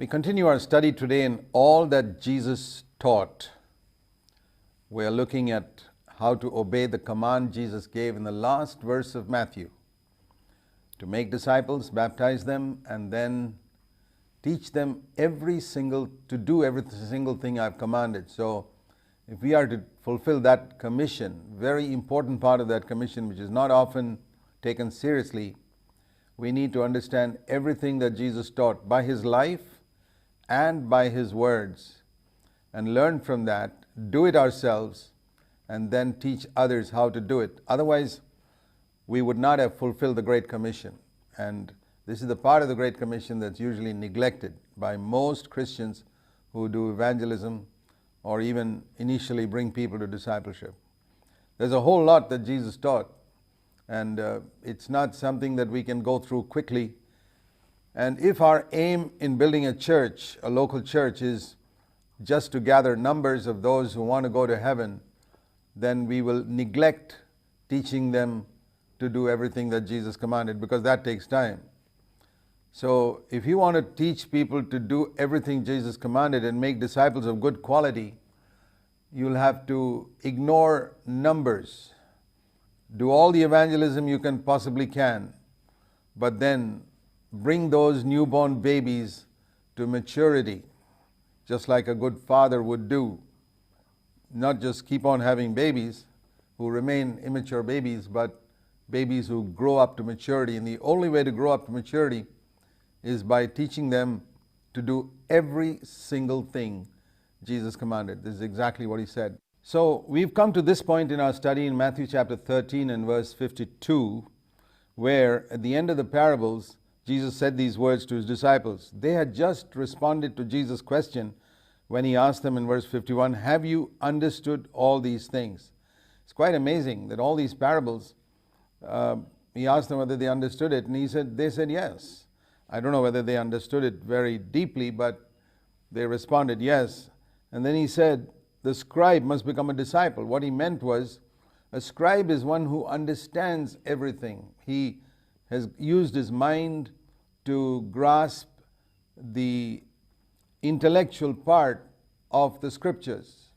We continue our study today in all that Jesus taught. We are looking at how to obey the command Jesus gave in the last verse of Matthew, to make disciples, baptize them, and then teach them to do every single thing I've commanded. So if we are to fulfill that commission, very important part of that commission, which is not often taken seriously, we need to understand everything that Jesus taught by his life and by his words, and learn from that, do it ourselves, and then teach others how to do it. Otherwise, we would not have fulfilled the Great Commission. And this is the part of the Great Commission that's usually neglected by most Christians who do evangelism or even initially bring people to discipleship. There's a whole lot that Jesus taught, and it's not something that we can go through quickly. And if our aim in building a church, a local church, is just to gather numbers of those who want to go to heaven, then we will neglect teaching them to do everything that Jesus commanded, because that takes time. So if you want to teach people to do everything Jesus commanded and make disciples of good quality, you'll have to ignore numbers. Do all the evangelism you can possibly can, but then bring those newborn babies to maturity, just like a good father would do. Not just keep on having babies who remain immature babies, but babies who grow up to maturity. And the only way to grow up to maturity is by teaching them to do every single thing Jesus commanded. This is exactly what he said. So we've come to this point in our study in Matthew chapter 13 and verse 52, where at the end of the parables, Jesus said these words to his disciples. They had just responded to Jesus' question when he asked them in verse 51, have you understood all these things? It's quite amazing that all these parables, he asked them whether they understood it, and they said yes. I don't know whether they understood it very deeply, but they responded yes. And then he said, the scribe must become a disciple. What he meant was, a scribe is one who understands everything. He has used his mind to grasp the intellectual part of the scriptures.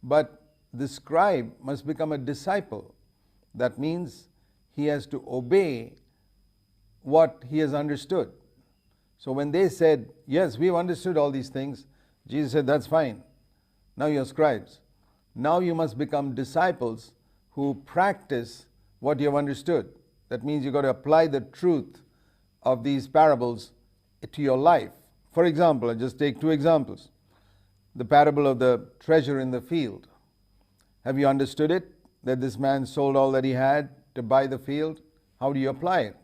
But the scribe must become a disciple. That means he has to obey what he has understood. So when they said, yes, we've understood all these things, Jesus said, that's fine. Now you're scribes. Now you must become disciples who practice what you have understood. That means you've got to apply the truth of these parables to your life. For example, I'll just take two examples. The parable of the treasure in the field. Have you understood it? That this man sold all that he had to buy the field? How do you apply it?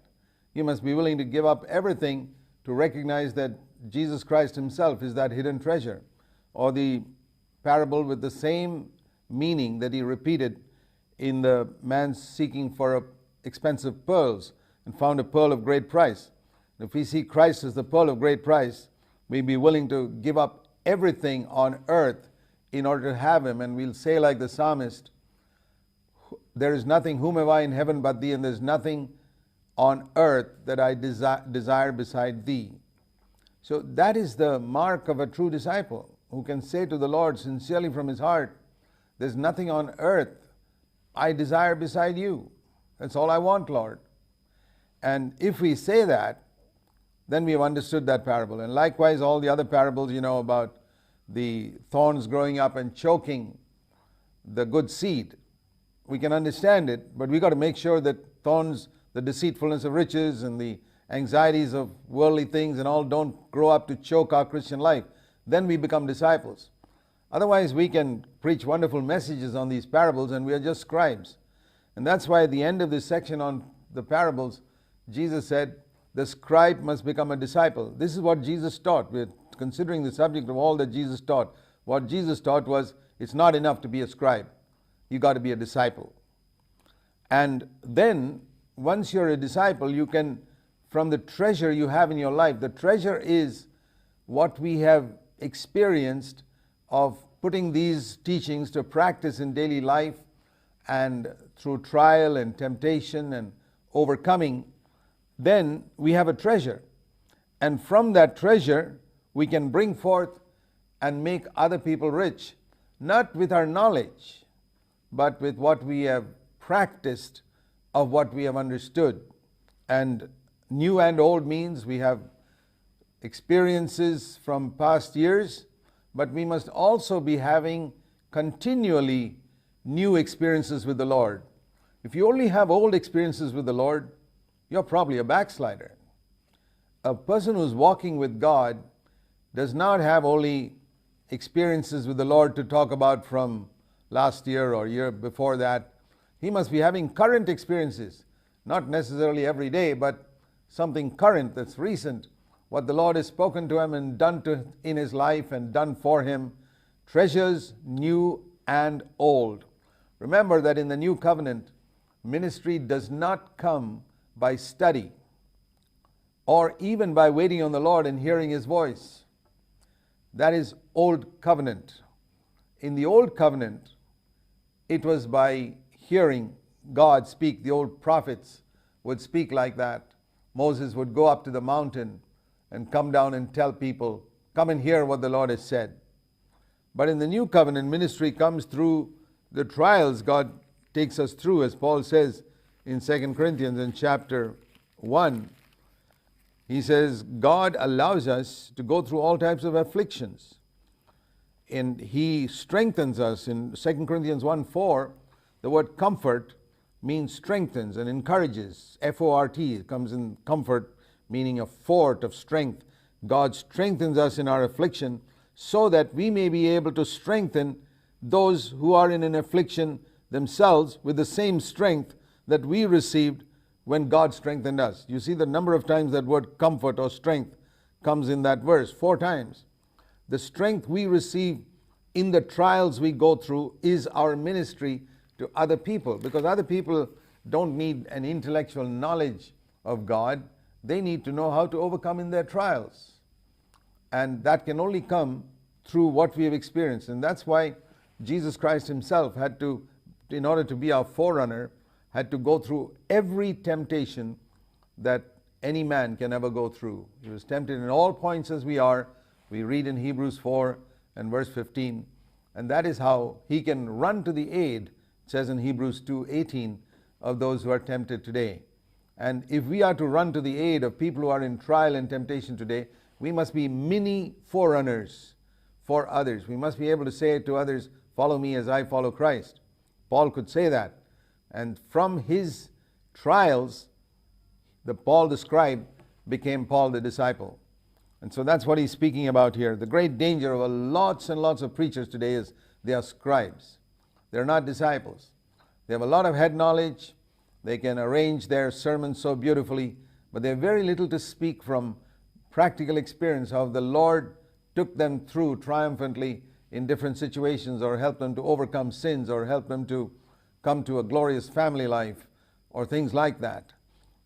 You must be willing to give up everything to recognize that Jesus Christ himself is that hidden treasure. Or the parable with the same meaning that he repeated in the man seeking for expensive pearls and found a pearl of great price. If we see Christ as the pearl of great price, we'll be willing to give up everything on earth in order to have him. And we'll say like the psalmist, there is nothing, whom have I in heaven but thee, and there's nothing on earth that I desire beside thee. So that is the mark of a true disciple, who can say to the Lord sincerely from his heart, there's nothing on earth I desire beside you. That's all I want, Lord. And if we say that, then we have understood that parable. And likewise, all the other parables, about the thorns growing up and choking the good seed. We can understand it, but we got to make sure that thorns, the deceitfulness of riches and the anxieties of worldly things and all, don't grow up to choke our Christian life. Then we become disciples. Otherwise, we can preach wonderful messages on these parables and we are just scribes. And that's why at the end of this section on the parables, Jesus said, the scribe must become a disciple. This is what Jesus taught. We're considering the subject of all that Jesus taught. What Jesus taught was, it's not enough to be a scribe. You got to be a disciple. And then, once you're a disciple, you can, from the treasure you have in your life, the treasure is what we have experienced of putting these teachings to practice in daily life, and through trial and temptation and overcoming, then we have a treasure. And from that treasure, we can bring forth and make other people rich, not with our knowledge, but with what we have practiced of what we have understood. And new and old means we have experiences from past years, but we must also be having continually new experiences with the Lord. If you only have old experiences with the Lord, you're probably a backslider. A person who's walking with God does not have only experiences with the Lord to talk about from last year or year before that. He must be having current experiences, not necessarily every day, but something current that's recent, what the Lord has spoken to him and done in his life and done for him, treasures new and old. Remember that in the new covenant, ministry does not come by study or even by waiting on the Lord and hearing his voice. That is old covenant. In the old covenant, it was by hearing God speak. The old prophets would speak like that. Moses would go up to the mountain and come down and tell people, come and hear what the Lord has said. But in the new covenant, ministry comes through the trials God takes us through, as Paul says in 2 Corinthians in chapter 1. He says, God allows us to go through all types of afflictions. And he strengthens us. In 2 Corinthians 1:4, the word comfort means strengthens and encourages. F-O-R-T comes in comfort, meaning a fort of strength. God strengthens us in our affliction so that we may be able to strengthen those who are in an affliction themselves with the same strength that we received when God strengthened us. You see the number of times that word comfort or strength comes in that verse, 4 times. The strength we receive in the trials we go through is our ministry to other people, because other people don't need an intellectual knowledge of God. They need to know how to overcome in their trials. And that can only come through what we have experienced. And that's why Jesus Christ himself had to, in order to be our forerunner, had to go through every temptation that any man can ever go through. He was tempted in all points as we are. We read in Hebrews 4 and verse 15. And that is how he can run to the aid, it says in Hebrews 2:18, of those who are tempted today. And if we are to run to the aid of people who are in trial and temptation today, we must be mini forerunners for others. We must be able to say to others, follow me as I follow Christ. Paul could say that. And from his trials, the Paul the scribe became Paul the disciple. And so that's what he's speaking about here. The great danger of lots and lots of preachers today is they are scribes. They're not disciples. They have a lot of head knowledge. They can arrange their sermons so beautifully, but they have very little to speak from practical experience, how the Lord took them through triumphantly in different situations, or helped them to overcome sins, or helped them to come to a glorious family life, or things like that.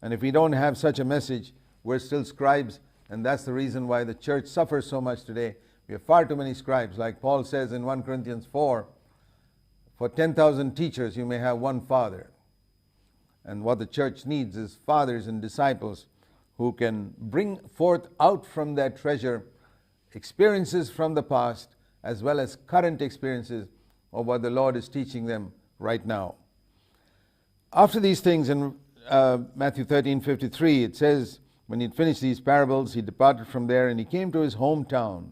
And if we don't have such a message, we're still scribes, and that's the reason why the church suffers so much today. We have far too many scribes. Like Paul says in 1 Corinthians 4, for 10,000 teachers you may have one father. And what the church needs is fathers and disciples who can bring forth out from their treasure experiences from the past as well as current experiences of what the Lord is teaching them right now. After these things in Matthew 13:53, it says, when he'd finished these parables, he departed from there and he came to his hometown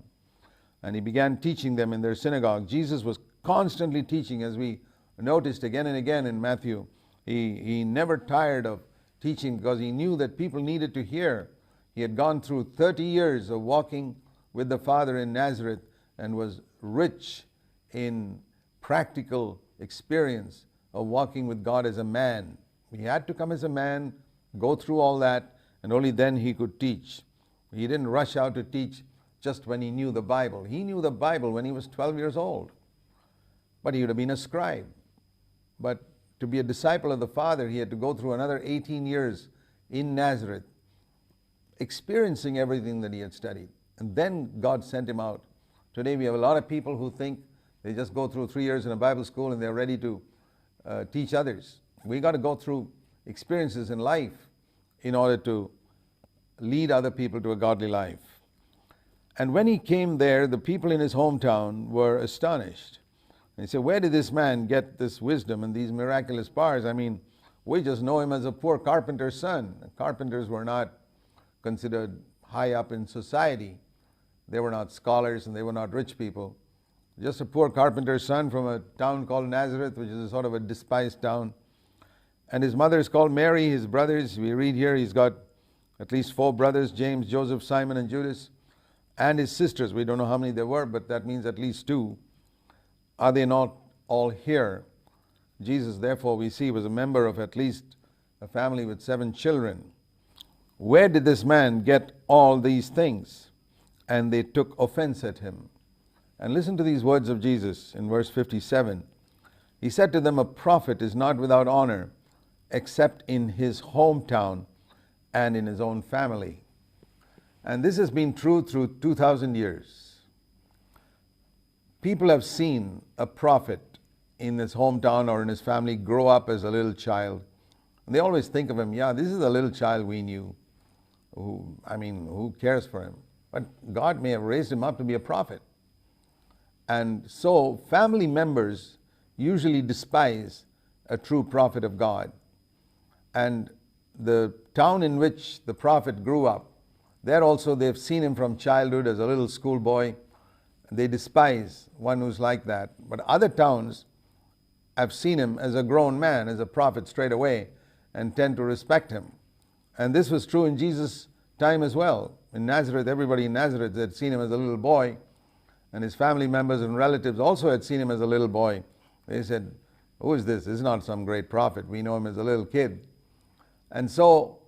and he began teaching them in their synagogue. Jesus was constantly teaching, as we noticed again and again in Matthew. He never tired of teaching because he knew that people needed to hear. He had gone through 30 years of walking with the Father in Nazareth and was rich in practical experience of walking with God as a man. He had to come as a man, go through all that, and only then he could teach. He didn't rush out to teach just when he knew the Bible. He knew the Bible when he was 12 years old, but he would have been a scribe. But to be a disciple of the Father, he had to go through another 18 years in Nazareth, experiencing everything that he had studied. And then God sent him out. Today we have a lot of people who think they just go through 3 years in a Bible school and they're ready to teach others. We got to go through experiences in life in order to lead other people to a godly life. And when he came there, the people in his hometown were astonished. And he said, where did this man get this wisdom and these miraculous powers? I mean, we just know him as a poor carpenter's son. Carpenters were not considered high up in society. They were not scholars and they were not rich people. Just a poor carpenter's son from a town called Nazareth, which is a sort of a despised town. And his mother is called Mary. His brothers, we read here, he's got at least 4 brothers, James, Joseph, Simon, and Judas. And his sisters, we don't know how many there were, but that means at least 2. Are they not all here? Jesus, therefore, we see, was a member of at least a family with 7 children. Where did this man get all these things? And they took offense at him. And listen to these words of Jesus in verse 57. He said to them, a prophet is not without honor, except in his hometown and in his own family. And this has been true through 2,000 years. People have seen a prophet in his hometown or in his family grow up as a little child. And they always think of him, yeah, this is the little child we knew. Who cares for him? But God may have raised him up to be a prophet. And so family members usually despise a true prophet of God. And the town in which the prophet grew up, there also they've seen him from childhood as a little schoolboy. They despise one who's like that. But other towns have seen him as a grown man, as a prophet straight away, and tend to respect him. And this was true in Jesus' time as well. In Nazareth, everybody in Nazareth had seen him as a little boy, and his family members and relatives also had seen him as a little boy. They said, who is this? This is not some great prophet. We know him as a little kid. And so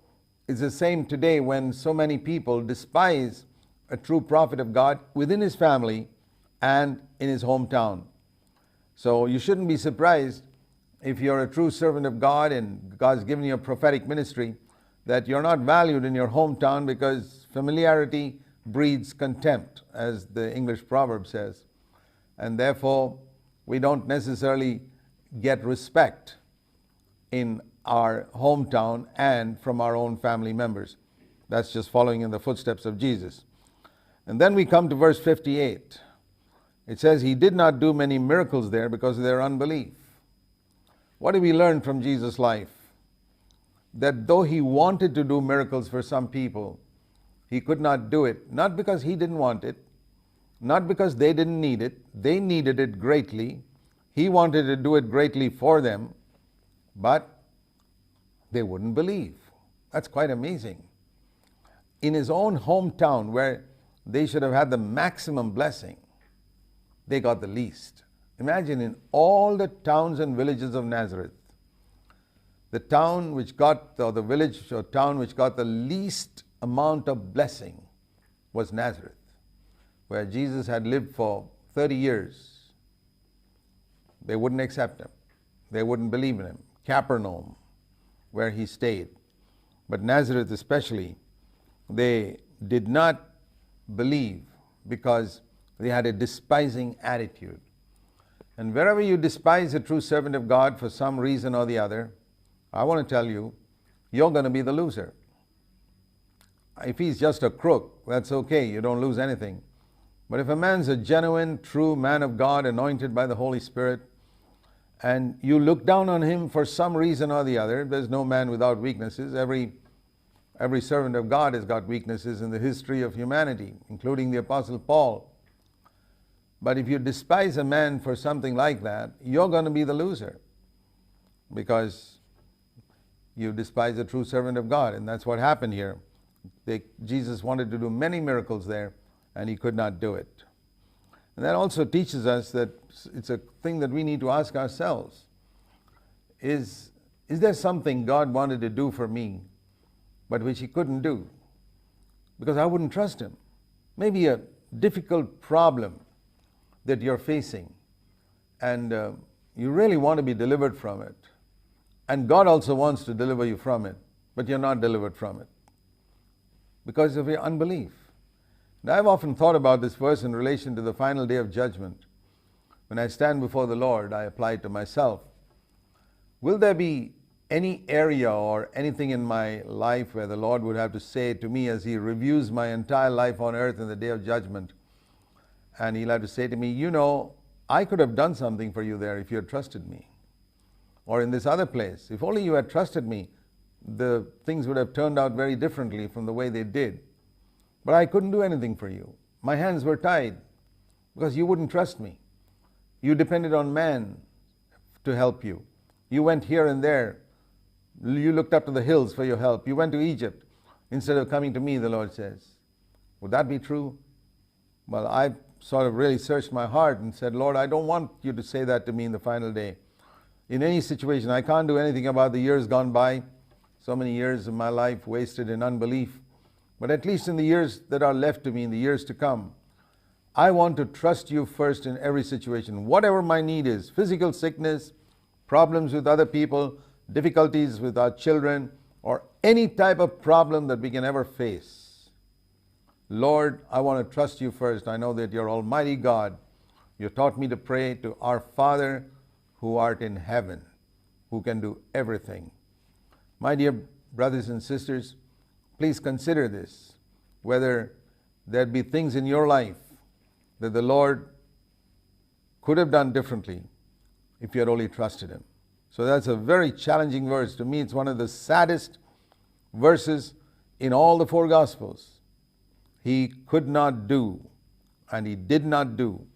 it's the same today when so many people despise a true prophet of God within his family and in his hometown. So you shouldn't be surprised if you're a true servant of God and God's given you a prophetic ministry that you're not valued in your hometown, because familiarity breeds contempt, as the English proverb says. And therefore, we don't necessarily get respect in our hometown and from our own family members. That's just following in the footsteps of Jesus. And then we come to verse 58. It says, he did not do many miracles there because of their unbelief. What do we learn from Jesus' life? That though he wanted to do miracles for some people, he could not do it, not because he didn't want it, not because they didn't need it. They needed it greatly. He wanted to do it greatly for them, but they wouldn't believe. That's quite amazing. In his own hometown, where they should have had the maximum blessing, they got the least. Imagine in all the towns and villages of Nazareth, the town which got, or the village or town which got the least amount of blessing was Nazareth, where Jesus had lived for 30 years. They wouldn't accept him. They wouldn't believe in him. Capernaum, where he stayed. But Nazareth especially, they did not believe because they had a despising attitude. And wherever you despise a true servant of God for some reason or the other, I want to tell you, you're going to be the loser. If he's just a crook, that's okay, you don't lose anything. But if a man's a genuine, true man of God, anointed by the Holy Spirit, and you look down on him for some reason or the other, there's no man without weaknesses. Every servant of God has got weaknesses in the history of humanity, including the Apostle Paul. But if you despise a man for something like that, you're going to be the loser, because you despise a true servant of God. And that's what happened here. Jesus wanted to do many miracles there, and he could not do it. And that also teaches us that it's a thing that we need to ask ourselves. Is there something God wanted to do for me, but which he couldn't do? Because I wouldn't trust him. Maybe a difficult problem that you're facing, and you really want to be delivered from it. And God also wants to deliver you from it, but you're not delivered from it because of your unbelief. And I've often thought about this verse in relation to the final day of judgment. When I stand before the Lord, I apply it to myself. Will there be any area or anything in my life where the Lord would have to say to me as He reviews my entire life on earth in the day of judgment, and He'll have to say to me, you know, I could have done something for you there if you had trusted me. Or in this other place, if only you had trusted me, the things would have turned out very differently from the way they did. But I couldn't do anything for you. My hands were tied because you wouldn't trust me. You depended on man to help you. You went here and there. You looked up to the hills for your help. You went to Egypt instead of coming to me, the Lord says. Would that be true? Well, I sort of really searched my heart and said, Lord, I don't want you to say that to me in the final day. In any situation, I can't do anything about the years gone by. So many years of my life wasted in unbelief. But at least in the years that are left to me, in the years to come, I want to trust you first in every situation. Whatever my need is, physical sickness, problems with other people, difficulties with our children, or any type of problem that we can ever face. Lord, I want to trust you first. I know that you're Almighty God. You taught me to pray to our Father who art in heaven, who can do everything. My dear brothers and sisters, please consider this, whether there be things in your life that the Lord could have done differently if you had only trusted Him. So that's a very challenging verse. To me, it's one of the saddest verses in all the four Gospels. He could not do, and He did not do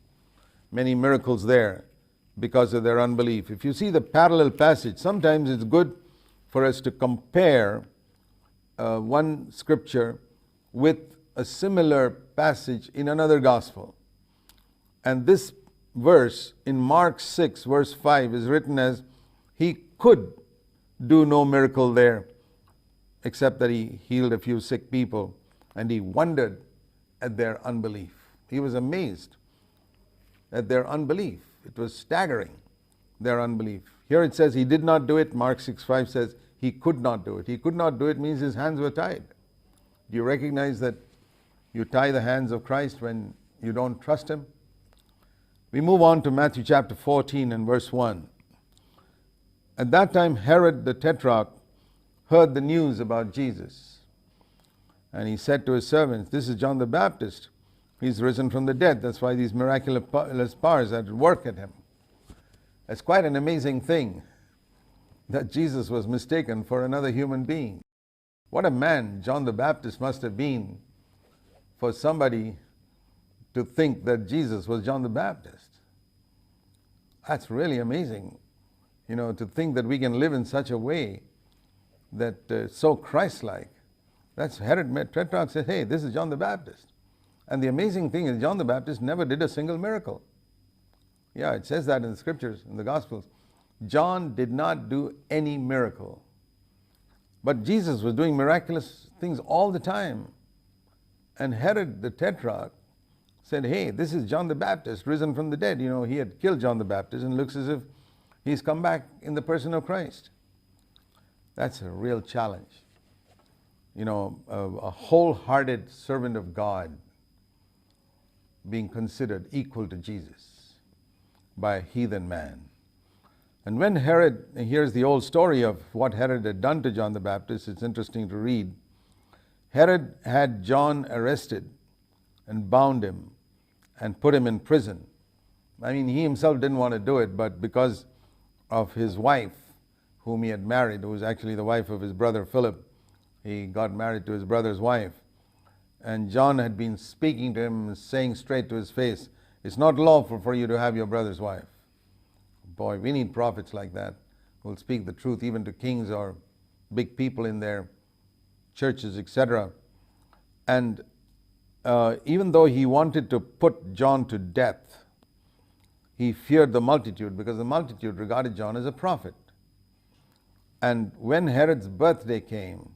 many miracles there because of their unbelief. If you see the parallel passage, sometimes it's good for us to compare one scripture with a similar passage in another gospel. And this verse in Mark 6 verse 5 is written as, He could do no miracle there except that He healed a few sick people, and He wondered at their unbelief. He was amazed at their unbelief. It was staggering, their unbelief. Here it says He did not do it. Mark 6:5 says He could not do it. He could not do it means His hands were tied. Do you recognize that you tie the hands of Christ when you don't trust Him? We move on to Matthew chapter 14 and verse 1. At that time Herod the Tetrarch heard the news about Jesus. And he said to his servants, this is John the Baptist. He's risen from the dead. That's why these miraculous powers are at work at him. It's quite an amazing thing that Jesus was mistaken for another human being. What a man John the Baptist must have been for somebody to think that Jesus was John the Baptist. That's really amazing, to think that we can live in such a way that so Christ-like. That's Herod Tetrarch said, hey, this is John the Baptist. And the amazing thing is John the Baptist never did a single miracle. Yeah, it says that in the scriptures, in the Gospels. John did not do any miracle. But Jesus was doing miraculous things all the time. And Herod the Tetrarch said, hey, this is John the Baptist, risen from the dead. He had killed John the Baptist, and it looks as if he's come back in the person of Christ. That's a real challenge. A wholehearted servant of God being considered equal to Jesus by a heathen man. And when Herod, here's the old story of what Herod had done to John the Baptist. It's interesting to read. Herod had John arrested and bound him and put him in prison. He himself didn't want to do it, but because of his wife, whom he had married, who was actually the wife of his brother Philip, he got married to his brother's wife. And John had been speaking to him, saying straight to his face, it's not lawful for you to have your brother's wife. Boy, we need prophets like that who will speak the truth even to kings or big people in their churches, etc. And even though he wanted to put John to death, he feared the multitude because the multitude regarded John as a prophet. And when Herod's birthday came,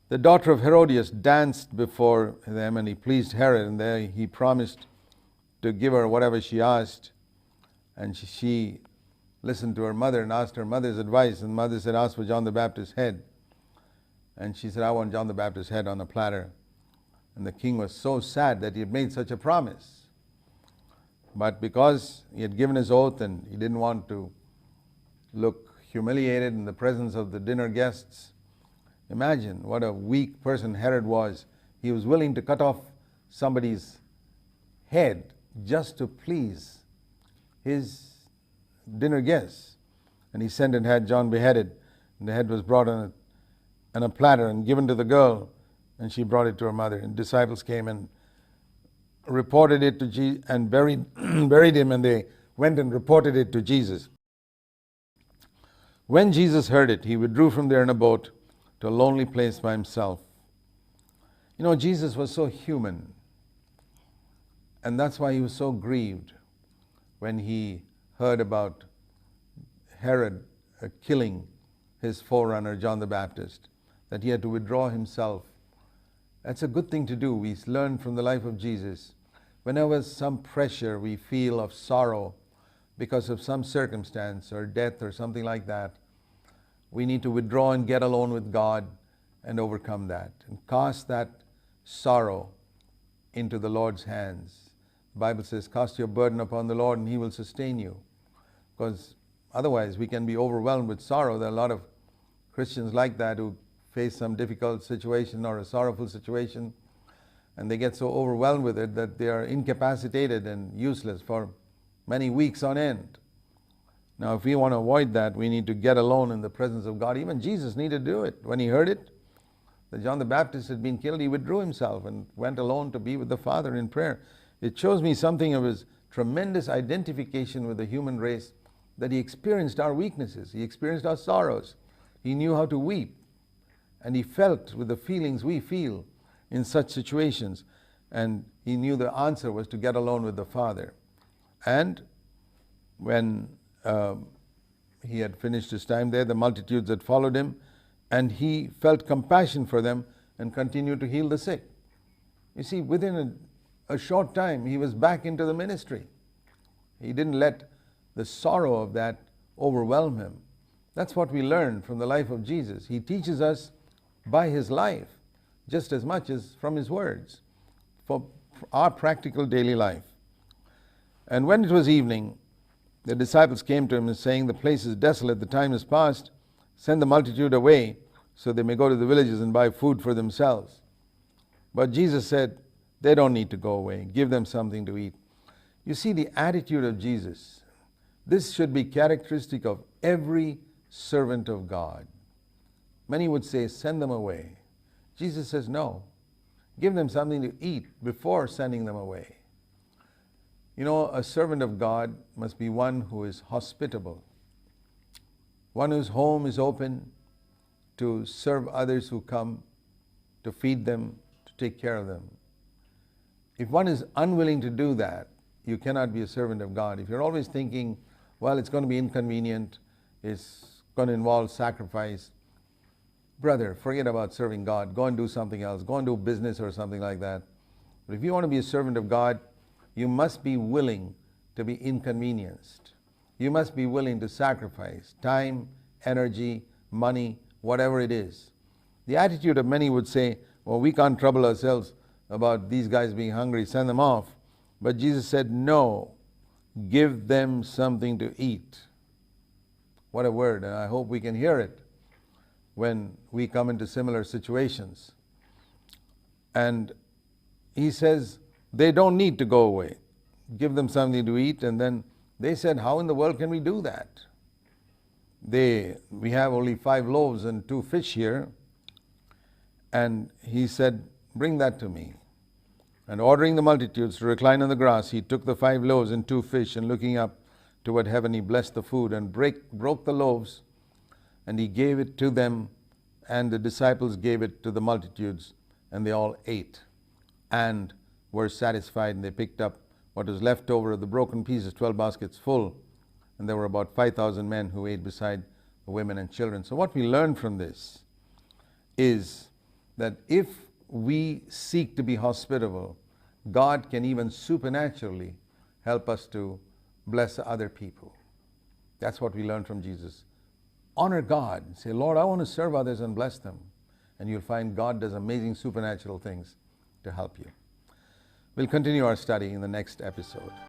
the daughter of Herodias danced before them, and he pleased Herod, and there he promised to give her whatever she asked. And she listened to her mother and asked her mother's advice, and the mother said, ask for John the Baptist's head. And she said, I want John the Baptist's head on a platter. And the king was so sad that he had made such a promise. But because he had given his oath and he didn't want to look humiliated in the presence of the dinner guests. Imagine what a weak person Herod was. He was willing to cut off somebody's head just to please his dinner guests. And he sent and had John beheaded. And the head was brought on a platter and given to the girl, and she brought it to her mother. And disciples came and reported it to Jesus and buried him, and they went and reported it to Jesus. When Jesus heard it, he withdrew from there in a boat to a lonely place by himself. You know, Jesus was so human, and that's why he was so grieved when he heard about Herod killing his forerunner, John the Baptist, that he had to withdraw himself. That's a good thing to do. We learn from the life of Jesus. Whenever some pressure we feel of sorrow because of some circumstance or death or something like that, we need to withdraw and get alone with God and overcome that and cast that sorrow into the Lord's hands. The Bible says, cast your burden upon the Lord and he will sustain you. Because otherwise we can be overwhelmed with sorrow. There are a lot of Christians like that who face some difficult situation or a sorrowful situation, and they get so overwhelmed with it that they are incapacitated and useless for many weeks on end. Now, if we want to avoid that, we need to get alone in the presence of God. Even Jesus needed to do it. When he heard it, that John the Baptist had been killed, he withdrew himself and went alone to be with the Father in prayer. It shows me something of his tremendous identification with the human race, that he experienced our weaknesses, he experienced our sorrows, he knew how to weep, and he felt with the feelings we feel in such situations, and he knew the answer was to get alone with the Father. And when he had finished his time there, the multitudes had followed him, and he felt compassion for them and continued to heal the sick. You see, within a short time, he was back into the ministry. He didn't let the sorrow of that overwhelm him. That's what we learn from the life of Jesus. He teaches us by his life just as much as from his words for our practical daily life. And when it was evening, the disciples came to him and saying, the place is desolate, the time is past, send the multitude away so they may go to the villages and buy food for themselves. But Jesus said, they don't need to go away, give them something to eat. You see the attitude of Jesus. This should be characteristic of every servant of God. Many would say, send them away. Jesus says, no, give them something to eat before sending them away. You know, a servant of God must be one who is hospitable, one whose home is open to serve others who come, to feed them, to take care of them. If one is unwilling to do that, you cannot be a servant of God. If you're always thinking, well, it's going to be inconvenient, it's going to involve sacrifice, brother, forget about serving God. Go and do something else. Go and do business or something like that. But if you want to be a servant of God, you must be willing to be inconvenienced. You must be willing to sacrifice time, energy, money, whatever it is. The attitude of many would say, well, we can't trouble ourselves about these guys being hungry, send them off. But Jesus said, no, give them something to eat. What a word, and I hope we can hear it when we come into similar situations. And he says, they don't need to go away. Give them something to eat. And then they said, how in the world can we do that? We have only 5 loaves and 2 fish here. And he said, bring that to me. And ordering the multitudes to recline on the grass, he took the 5 loaves and 2 fish, and looking up toward heaven, he blessed the food and broke the loaves, and he gave it to them, and the disciples gave it to the multitudes, and they all ate and were satisfied, and they picked up what was left over of the broken pieces, 12 baskets full, and there were about 5,000 men who ate beside the women and children. So what we learn from this is that if we seek to be hospitable, God can even supernaturally help us to bless other people. That's what we learn from Jesus. Honor God. Say, Lord, I want to serve others and bless them. And you'll find God does amazing supernatural things to help you. We'll continue our study in the next episode.